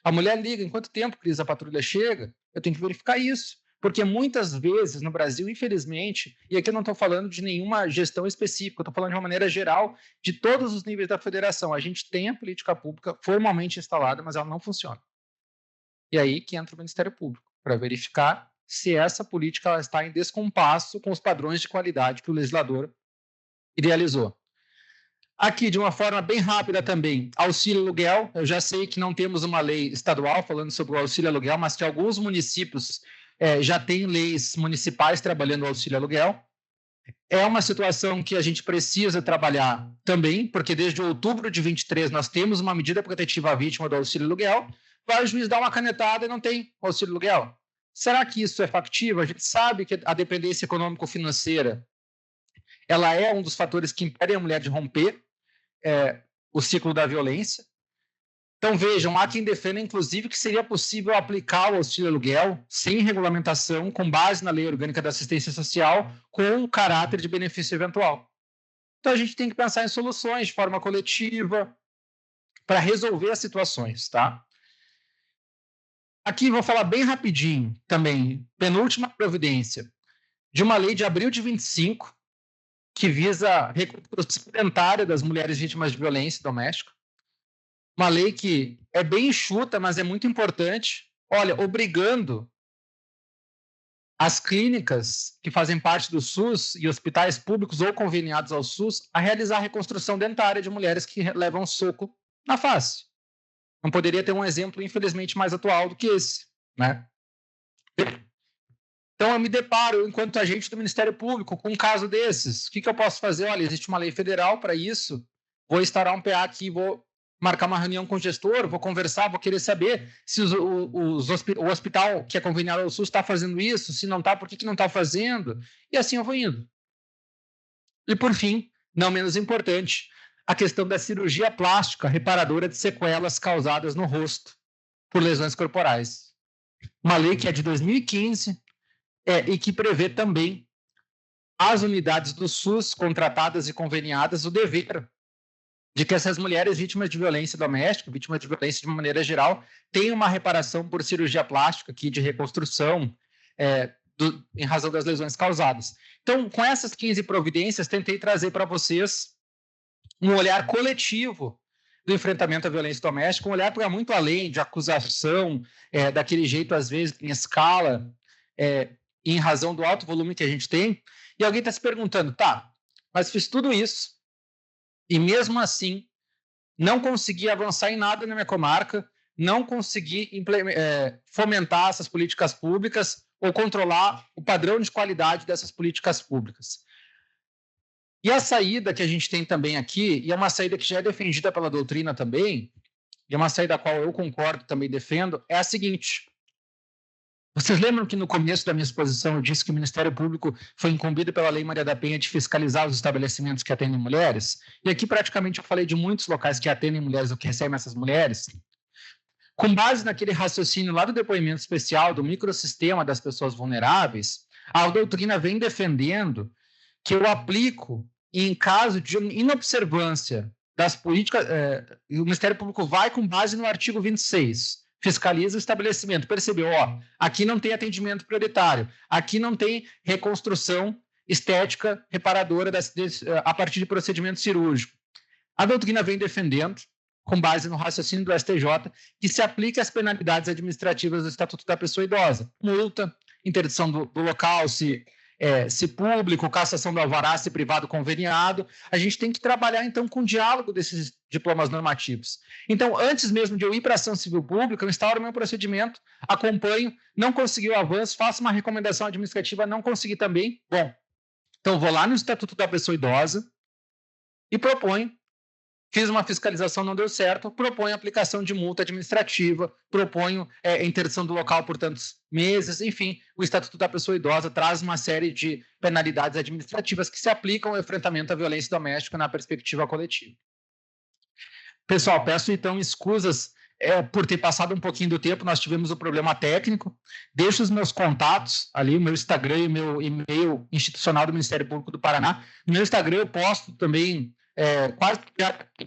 A mulher liga, em quanto tempo, Cris, a patrulha chega? Eu tenho que verificar isso, porque muitas vezes no Brasil, infelizmente, e aqui eu não estou falando de nenhuma gestão específica, eu estou falando de uma maneira geral, de todos os níveis da federação, a gente tem a política pública formalmente instalada, mas ela não funciona. E aí que entra o Ministério Público, para verificar se essa política ela está em descompasso com os padrões de qualidade que o legislador idealizou. Aqui, de uma forma bem rápida também, auxílio aluguel. Eu já sei que não temos uma lei estadual falando sobre o auxílio aluguel, mas que alguns municípios já têm leis municipais trabalhando o auxílio aluguel. É uma situação que a gente precisa trabalhar também, porque desde outubro de 23 nós temos uma medida protetiva à vítima do auxílio aluguel, vai o juiz dar uma canetada e não tem auxílio aluguel. Será que isso é factível? A gente sabe que a dependência econômico-financeira ela é um dos fatores que impedem a mulher de romper o ciclo da violência. Então, vejam, há quem defenda, inclusive, que seria possível aplicar o auxílio aluguel sem regulamentação, com base na Lei Orgânica da Assistência Social, com o caráter de benefício eventual. Então, a gente tem que pensar em soluções de forma coletiva, para resolver as situações, tá? Aqui vou falar bem rapidinho também, penúltima providência, de uma lei de abril de 25, que visa a reconstrução dentária das mulheres vítimas de violência doméstica. Uma lei que é bem enxuta, mas é muito importante. Olha, obrigando as clínicas que fazem parte do SUS e hospitais públicos ou conveniados ao SUS a realizar a reconstrução dentária de mulheres que levam soco na face. Não poderia ter um exemplo, infelizmente, mais atual do que esse, né? Então, eu me deparo, enquanto agente do Ministério Público, com um caso desses. O que eu posso fazer? Olha, existe uma lei federal para isso. Vou instaurar um PA aqui, vou marcar uma reunião com o gestor, vou conversar, vou querer saber se o hospital que é conveniado ao SUS está fazendo isso, se não está, por que não está fazendo? E assim eu vou indo. E, por fim, não menos importante, a questão da cirurgia plástica reparadora de sequelas causadas no rosto por lesões corporais. Uma lei que é de 2015 e que prevê também as unidades do SUS contratadas e conveniadas o dever de que essas mulheres vítimas de violência doméstica, vítimas de violência de uma maneira geral, tenham uma reparação por cirurgia plástica aqui de reconstrução em razão das lesões causadas. Então, com essas 15 providências, tentei trazer para vocês um olhar coletivo do enfrentamento à violência doméstica, um olhar para muito além de acusação, daquele jeito, às vezes, em escala, em razão do alto volume que a gente tem. E alguém está se perguntando, tá, mas fiz tudo isso e mesmo assim não consegui avançar em nada na minha comarca, não consegui fomentar essas políticas públicas ou controlar o padrão de qualidade dessas políticas públicas. E a saída que a gente tem também aqui, e é uma saída que já é defendida pela doutrina também, e é uma saída a qual eu concordo, também defendo, é a seguinte. Vocês lembram que no começo da minha exposição eu disse que o Ministério Público foi incumbido pela Lei Maria da Penha de fiscalizar os estabelecimentos que atendem mulheres? E aqui praticamente eu falei de muitos locais que atendem mulheres ou que recebem essas mulheres. Com base naquele raciocínio lá do depoimento especial do microsistema das pessoas vulneráveis, a doutrina vem defendendo que eu aplico em caso de inobservância das políticas, o Ministério Público vai com base no artigo 26, fiscaliza o estabelecimento, percebeu, aqui não tem atendimento prioritário, aqui não tem reconstrução estética reparadora a partir de procedimento cirúrgico. A doutrina vem defendendo, com base no raciocínio do STJ, que se aplique as penalidades administrativas do Estatuto da Pessoa Idosa, multa, interdição do local, se público, cassação do alvará, se privado conveniado. A gente tem que trabalhar, então, com o diálogo desses diplomas normativos. Então, antes mesmo de eu ir para a ação civil pública, eu instauro meu procedimento, acompanho, não consegui o avanço, faço uma recomendação administrativa, não consegui também. Bom, então vou lá no Estatuto da Pessoa Idosa e proponho. Fiz uma fiscalização, não deu certo, proponho aplicação de multa administrativa, proponho interdição do local por tantos meses, enfim, o Estatuto da Pessoa Idosa traz uma série de penalidades administrativas que se aplicam ao enfrentamento à violência doméstica na perspectiva coletiva. Pessoal, peço então escusas por ter passado um pouquinho do tempo, nós tivemos o problema técnico, deixo os meus contatos ali, o meu Instagram e o meu e-mail institucional do Ministério Público do Paraná. No meu Instagram eu posto também quase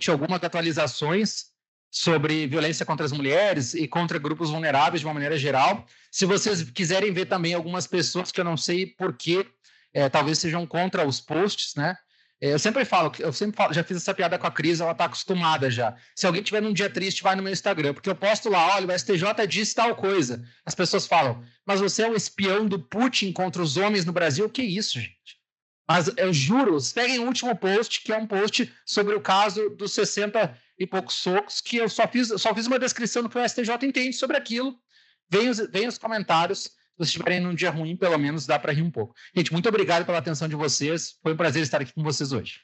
algumas atualizações sobre violência contra as mulheres e contra grupos vulneráveis de uma maneira geral. Se vocês quiserem ver também algumas pessoas que eu não sei porquê, talvez sejam contra os posts, né? Eu sempre falo, já fiz essa piada com a Cris, ela está acostumada já. Se alguém tiver num dia triste, vai no meu Instagram, porque eu posto lá, olha, o STJ disse tal coisa. As pessoas falam, mas você é o espião do Putin contra os homens no Brasil? Que isso, gente? Mas eu juro, peguem o último post, que é um post sobre o caso dos 60 e poucos socos, que eu só fiz uma descrição do que o STJ entende sobre aquilo. Venham os comentários. Se vocês estiverem num dia ruim, pelo menos dá para rir um pouco. Gente, muito obrigado pela atenção de vocês. Foi um prazer estar aqui com vocês hoje.